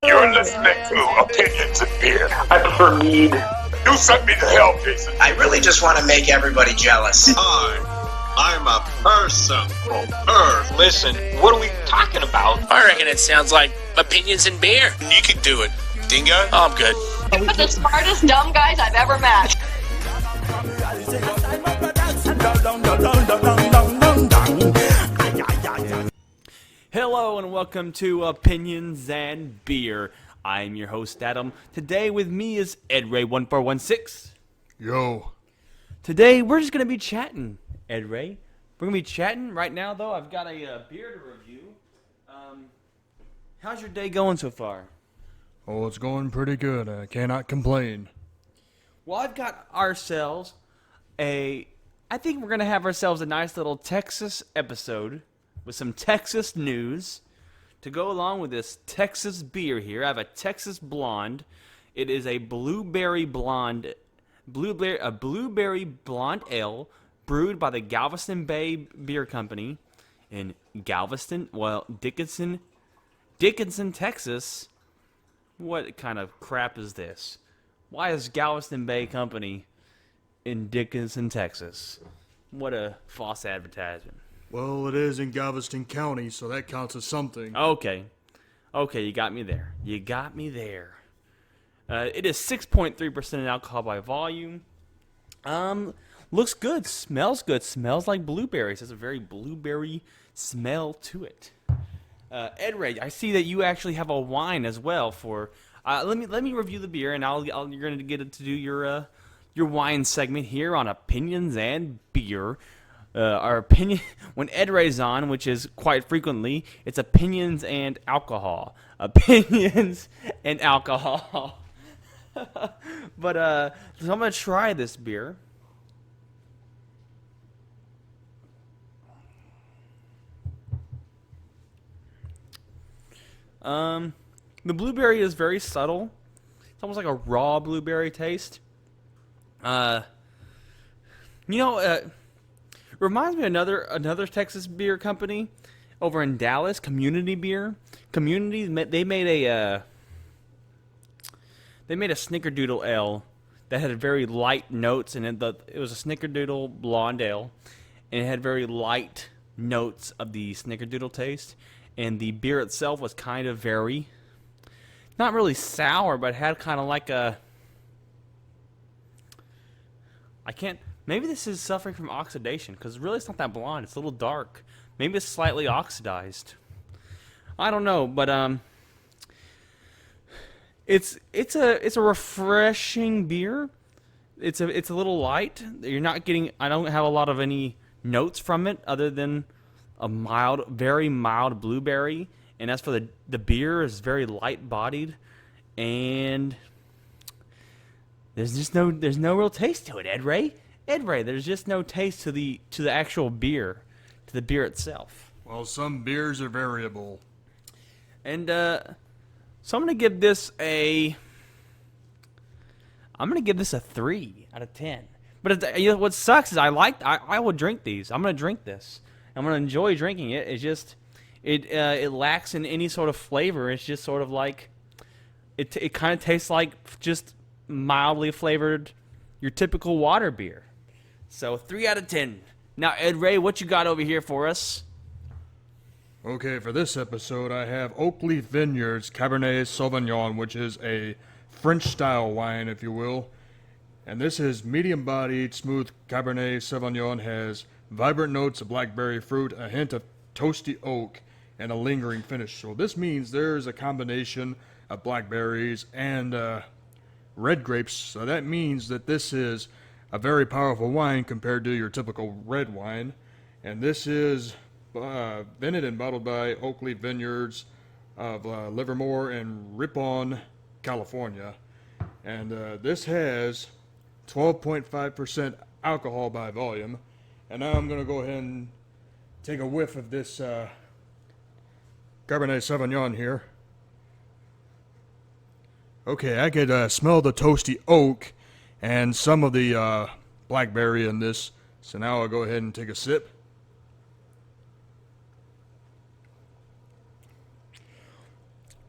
You're listening to Opinions and Beer. I prefer mead. You sent me to hell, Jason. I really just want to make everybody jealous. I'm a person from Earth. Listen, what are we talking about? I reckon it sounds like Opinions and Beer. You can do it. Dingo? Oh, I'm good. You're the smartest dumb guys I've ever met. Hello and welcome to Opinions and Beer. I'm your host Adam. Today with me is Ed Ray 1416. Yo. Today we're just gonna be chatting, Ed Ray. We're gonna be chatting right now. Though I've got a beer to review. How's your day going so far? Oh, it's going pretty good. I cannot complain. Well, I've got ourselves I think we're gonna have ourselves a nice little Texas episode with some Texas news to go along with this Texas beer here. I have a Texas Blonde. It is a blueberry blonde ale brewed by the Galveston Bay Beer Company in Galveston, Dickinson, Texas. What kind of crap is this? Why is Galveston Bay Company in Dickinson, Texas? What a false advertisement. Well, it is in Galveston County, so that counts as something. Okay, you got me there. It is 6.3% in alcohol by volume. Looks good, smells good, smells like blueberries. There's a very blueberry smell to it. Ed Ray, I see that you actually have a wine as well. Let me review the beer, and you're going to get to do your wine segment here on Opinions and Beer. Our opinion when Ed Ray's on, which is quite frequently, it's opinions and alcohol. Opinions and alcohol. But so I'm gonna try this beer. The blueberry is very subtle. It's almost like a raw blueberry taste. Reminds me of another Texas beer company over in Dallas, Community Beer. Community, they made a Snickerdoodle ale that had very light notes, and it was a Snickerdoodle blonde ale, and it had very light notes of the Snickerdoodle taste, and the beer itself was kind of very, not really sour, but had kind of like maybe this is suffering from oxidation, because really it's not that blonde. It's a little dark. Maybe it's slightly oxidized. I don't know, but it's a refreshing beer. It's a little light. You're not getting. I don't have a lot of any notes from it other than a very mild blueberry. And as for the beer, is very light bodied, and there's no real taste to it, Ed Ray. There's just no taste to the actual beer, to the beer itself. Well, some beers are variable. And so I'm gonna give this a 3 out of 10. But what sucks is I will drink these. I'm gonna drink this. I'm gonna enjoy drinking it. It's just it lacks in any sort of flavor. It's just sort of like it kind of tastes like just mildly flavored your typical water beer. So 3 out of 10. Now, Ed Ray, what you got over here for us? Okay, for this episode, I have Oakleaf Vineyards Cabernet Sauvignon, which is a French-style wine, if you will. And this is medium-bodied, smooth Cabernet Sauvignon, has vibrant notes of blackberry fruit, a hint of toasty oak, and a lingering finish. So this means there's a combination of blackberries and red grapes. So that means that this is a very powerful wine compared to your typical red wine. And this is vented and bottled by Oakleaf Vineyards of Livermore and Ripon, California. And this has 12.5% alcohol by volume. And now I'm going to go ahead and take a whiff of this Cabernet Sauvignon here. Okay, I could smell the toasty oak and some of the blackberry in this. So now I'll go ahead and take a sip.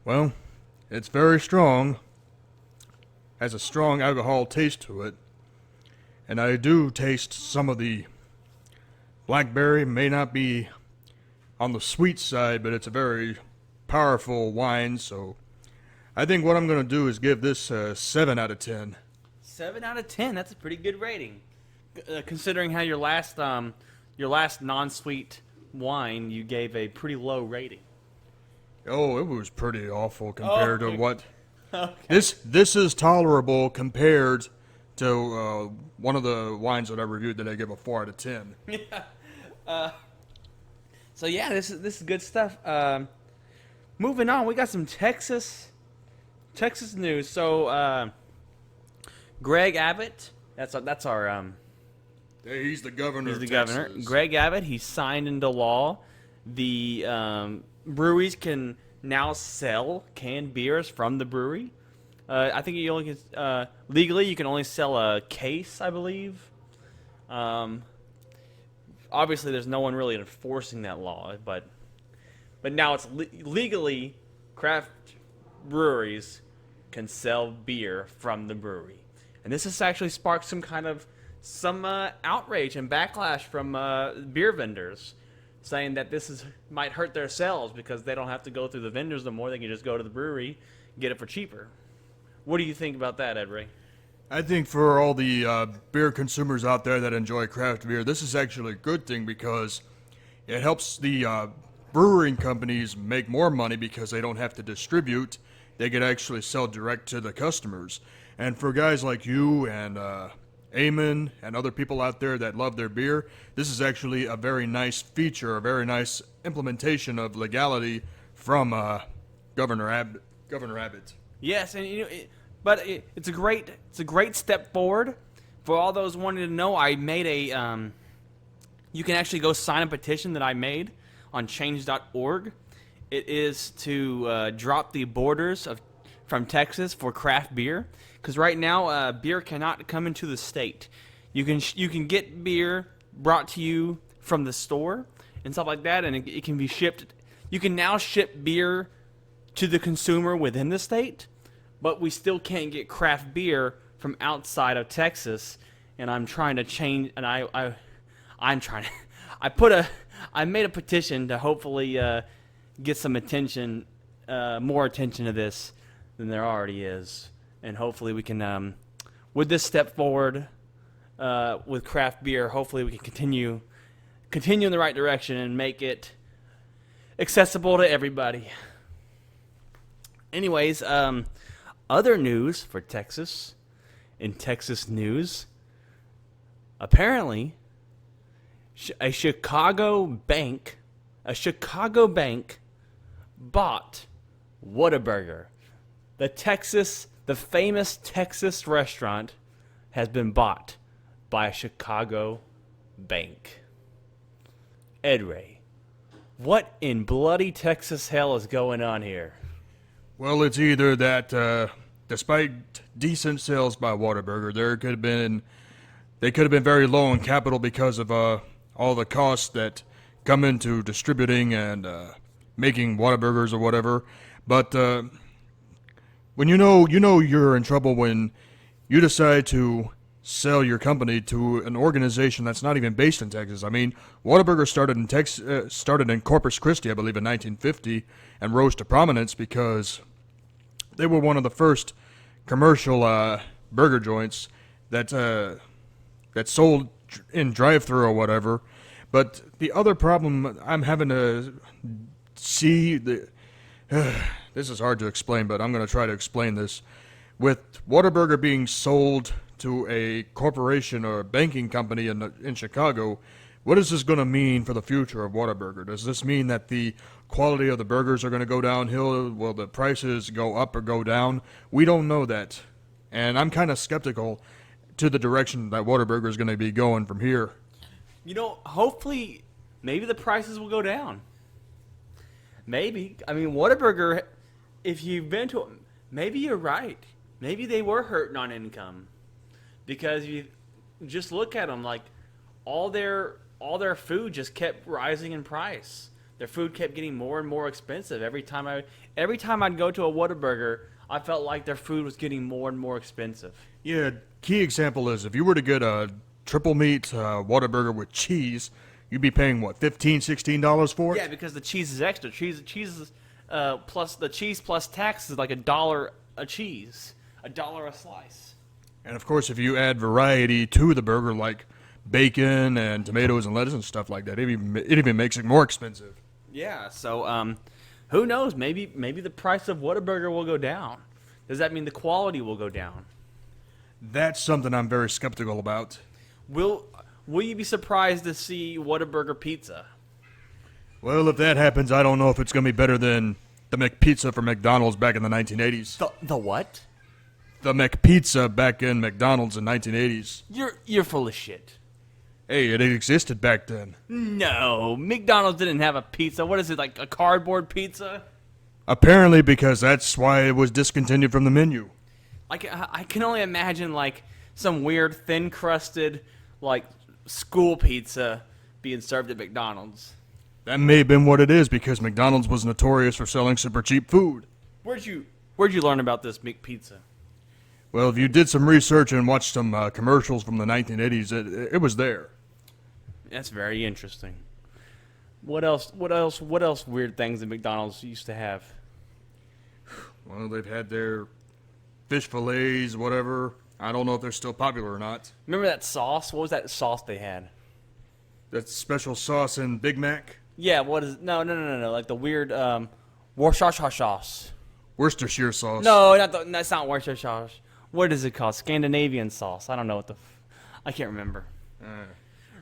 Well, It's very strong. Has a strong alcohol taste to it. And I do taste some of the blackberry. May not be on the sweet side, but it's a very powerful wine. So I think what I'm going to do is give this a 7 out of 10. 7 out of 10. That's a pretty good rating, considering how your last non-sweet wine you gave a pretty low rating. Oh, it was pretty awful compared to what... Okay. This is tolerable compared to one of the wines that I reviewed that I give a 4 out of 10. So yeah, this is good stuff. Moving on, we got some Texas news. So Greg Abbott, that's our Hey, he's the governor. he's the of governor. Texas. Greg Abbott, he signed into law the breweries can now sell canned beers from the brewery. I think you only can, legally you can only sell a case, I believe. Obviously, there's no one really enforcing that law, but now it's legally craft breweries can sell beer from the brewery, and this has actually sparked some outrage and backlash from beer vendors, saying that might hurt their sales because they don't have to go through the vendors no more. They can just go to the brewery, get it for cheaper. What do you think about that, Ed Ray? I think for all the beer consumers out there that enjoy craft beer, this is actually a good thing because it helps the brewing companies make more money because they don't have to distribute. They can actually sell direct to the customers. And for guys like you and Eamon and other people out there that love their beer, this is actually a very nice feature, a very nice implementation of legality from Governor Abbott. Yes, and it's a great step forward for all those wanting to know. I made a you can actually go sign a petition that I made on change.org. It is to drop the borders from Texas for craft beer, because right now beer cannot come into the state. You can get beer brought to you from the store and stuff like that, and it can be shipped. You can now ship beer to the consumer within the state, but we still can't get craft beer from outside of Texas. And I'm trying to change, and I'm trying to. I made a petition to hopefully get some attention, more attention to this than there already is, and hopefully we can, with this step forward, with craft beer, hopefully we can continue in the right direction and make it accessible to everybody. Anyways, other news for Texas. In Texas news, apparently, a Chicago bank bought Whataburger. The famous Texas restaurant has been bought by a Chicago bank. Ed Ray, what in bloody Texas hell is going on here? Well, it's either that, despite decent sales by Whataburger, they could have been very low in capital because of all the costs that come into distributing and making Whataburgers or whatever. But when you know you're in trouble when you decide to sell your company to an organization that's not even based in Texas. I mean, Whataburger started in Corpus Christi, I believe, in 1950, and rose to prominence because they were one of the first commercial burger joints that sold in drive-thru or whatever. But the other problem I'm having to see, this is hard to explain, but I'm going to try to explain this. With Whataburger being sold to a corporation or a banking company in Chicago, what is this going to mean for the future of Whataburger? Does this mean that the quality of the burgers are going to go downhill? Will the prices go up or go down? We don't know that. And I'm kind of skeptical to the direction that Whataburger is going to be going from here. Hopefully, maybe the prices will go down. Maybe. I mean, Whataburger, if you've been to them, maybe you're right. Maybe they were hurting on income. Because you just look at them, like, all their food just kept rising in price. Their food kept getting more and more expensive every time I'd go to a Whataburger. I felt like their food was getting more and more expensive. Yeah, key example is if you were to get a triple meat Whataburger with cheese, you'd be paying, what, $15, $16 for it? Yeah, because the cheese is extra. Cheese is plus the cheese plus tax is like $1 a cheese, $1 a slice. And of course, if you add variety to the burger, like bacon and tomatoes and lettuce and stuff like that, it even makes it more expensive. Yeah, so who knows? Maybe the price of Whataburger will go down. Does that mean the quality will go down? That's something I'm very skeptical about. Will you be surprised to see Whataburger pizza? Well, if that happens, I don't know if it's going to be better than the McPizza from McDonald's back in the 1980s. The what? The McPizza back in McDonald's in 1980s. You're full of shit. Hey, it existed back then. No, McDonald's didn't have a pizza. What is it, like a cardboard pizza? Apparently, because that's why it was discontinued from the menu. I can only imagine like some weird thin crusted like school pizza being served at McDonald's. That may have been what it is, because McDonald's was notorious for selling super cheap food. Where'd you learn about this McPizza? Well, if you did some research and watched some commercials from the 1980s, it was there. That's very interesting. What else weird things that McDonald's used to have? Well, they've had their fish fillets, whatever. I don't know if they're still popular or not. Remember that sauce? What was that sauce they had? That special sauce in Big Mac? Yeah, what is no, like the weird Worcestershire sauce. Worcestershire sauce. No, that's not Worcestershire sauce. What is it called? Scandinavian sauce. I don't know what I can't remember.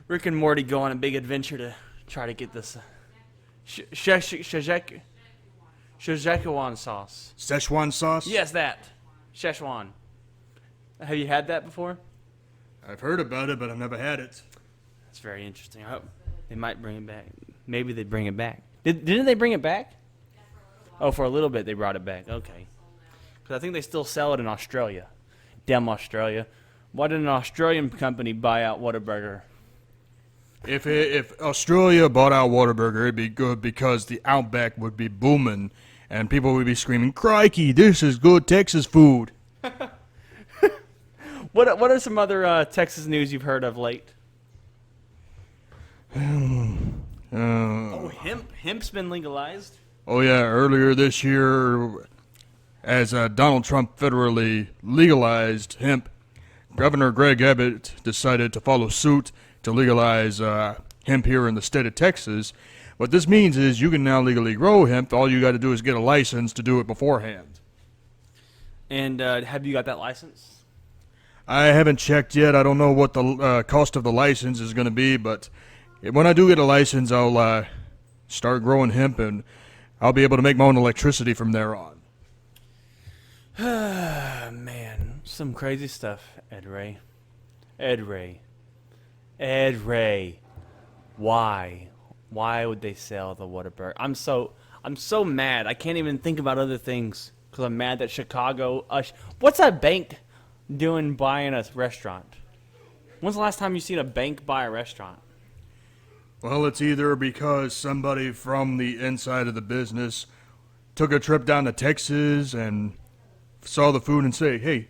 Rick and Morty go on a big adventure to try to get this Szechuan sauce. Szechuan sauce? Yes, that. Szechuan. Have you had that before? I've heard about it, but I've never had it. That's very interesting. I hope they might bring it back. Maybe they bring it back. Didn't they bring it back? Oh, for a little bit they brought it back. Okay. Because I think they still sell it in Australia. Damn Australia. Why didn't an Australian company buy out Whataburger? If Australia bought out Whataburger, it'd be good, because the Outback would be booming and people would be screaming, "Crikey, this is good Texas food." What are some other Texas news you've heard of late? Hemp's been legalized. Oh yeah, earlier this year, as Donald Trump federally legalized hemp, Governor Greg Abbott decided to follow suit to legalize hemp here in the state of Texas. What this means is you can now legally grow hemp. All you got to do is get a license to do it beforehand. And have you got that license? I haven't checked yet. I don't know what the cost of the license is going to be, but when I do get a license, I'll start growing hemp, and I'll be able to make my own electricity from there on. Man, some crazy stuff, Ed Ray. Why? Why would they sell the Whataburger? I'm so mad. I can't even think about other things because I'm mad that Chicago. What's that bank doing buying a restaurant? When's the last time you seen a bank buy a restaurant? Well, it's either because somebody from the inside of the business took a trip down to Texas and saw the food and say, "Hey,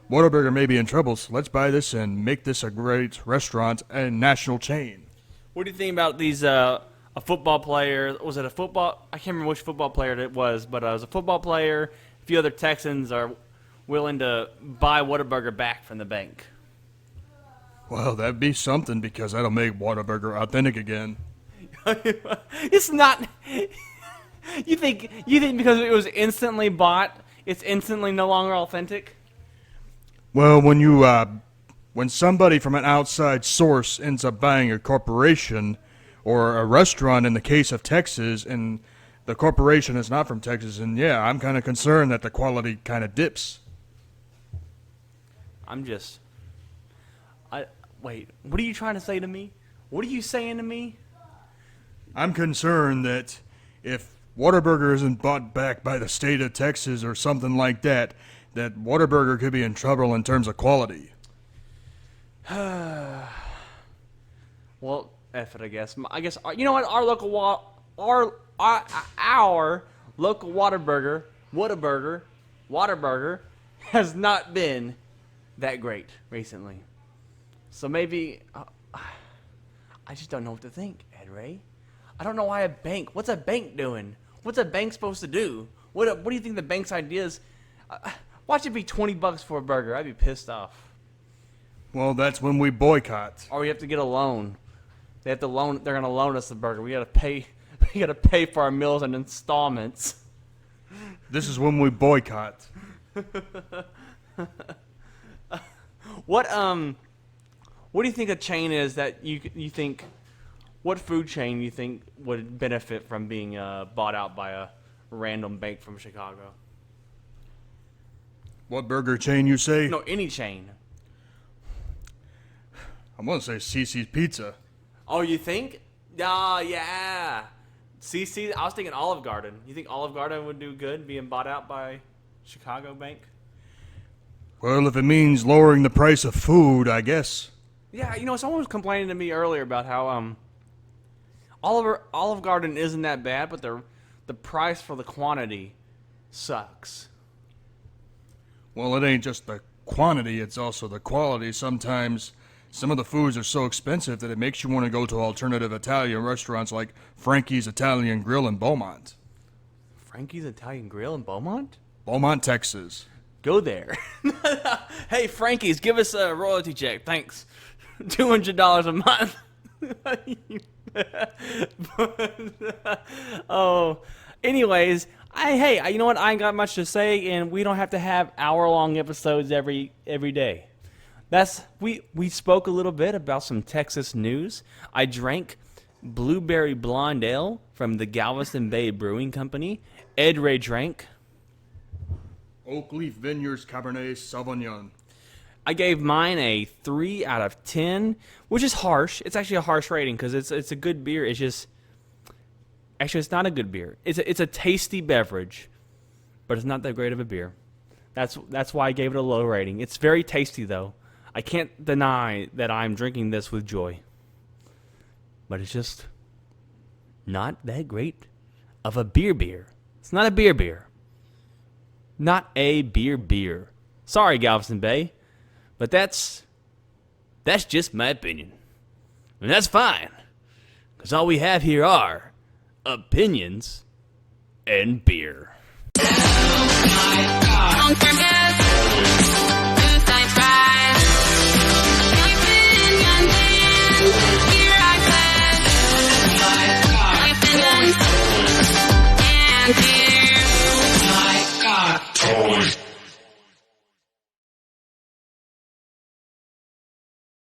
Whataburger may be in trouble, so let's buy this and make this a great restaurant and national chain." What do you think about these? A football player, was it a football? I can't remember which football player it was, but it was a football player. A few other Texans are willing to buy Whataburger back from the bank. Well, that'd be something, because that'll make Whataburger authentic again. It's not. You think because it was instantly bought, it's instantly no longer authentic? Well, when somebody from an outside source ends up buying a corporation or a restaurant, in the case of Texas, and the corporation is not from Texas, and yeah, I'm kind of concerned that the quality kind of dips. Wait, what are you trying to say to me? What are you saying to me? I'm concerned that if Whataburger isn't bought back by the state of Texas or something like that, that Whataburger could be in trouble in terms of quality. Well, F it, I guess. You know what? Our our local Whataburger has not been that great recently. So maybe I just don't know what to think, Ed Ray. I don't know why a bank. What's a bank doing? What's a bank supposed to do? What do you think the bank's idea is? Watch it be $20 for a burger. I'd be pissed off. Well, that's when we boycott. Or we have to get a loan. They have to loan. They're gonna loan us the burger. We gotta pay. We gotta pay for our meals in installments. This is when we boycott. What do you think a chain is that you think? What food chain you think would benefit from being bought out by a random bank from Chicago? What burger chain you say? No, any chain. I'm gonna say CC's Pizza. Oh, you think? Yeah. CC. I was thinking Olive Garden. You think Olive Garden would do good being bought out by Chicago bank? Well, if it means lowering the price of food, I guess. Yeah, someone was complaining to me earlier about how Olive Garden isn't that bad, but the price for the quantity sucks. Well, it ain't just the quantity, it's also the quality. Sometimes some of the foods are so expensive that it makes you want to go to alternative Italian restaurants like Frankie's Italian Grill in Beaumont. Frankie's Italian Grill in Beaumont? Beaumont, Texas. Go there. Hey, Frankie's, give us a royalty check. Thanks. $200 a month. Oh, anyways, you know what? I ain't got much to say, and we don't have to have hour-long episodes every day. We spoke a little bit about some Texas news. I drank Blueberry Blonde Ale from the Galveston Bay Brewing Company. Ed Ray drank Oak Leaf Vineyards Cabernet Sauvignon. I gave mine a 3 out of 10, which is harsh. It's actually a harsh rating because it's a good beer. It's not a good beer. It's a tasty beverage, but it's not that great of a beer. That's why I gave it a low rating. It's very tasty though. I can't deny that I'm drinking this with joy, but it's just not that great of a beer. It's not a beer. Not a beer. Sorry, Galveston Bay. But that's just my opinion. And that's fine. Because all we have here are opinions and beer.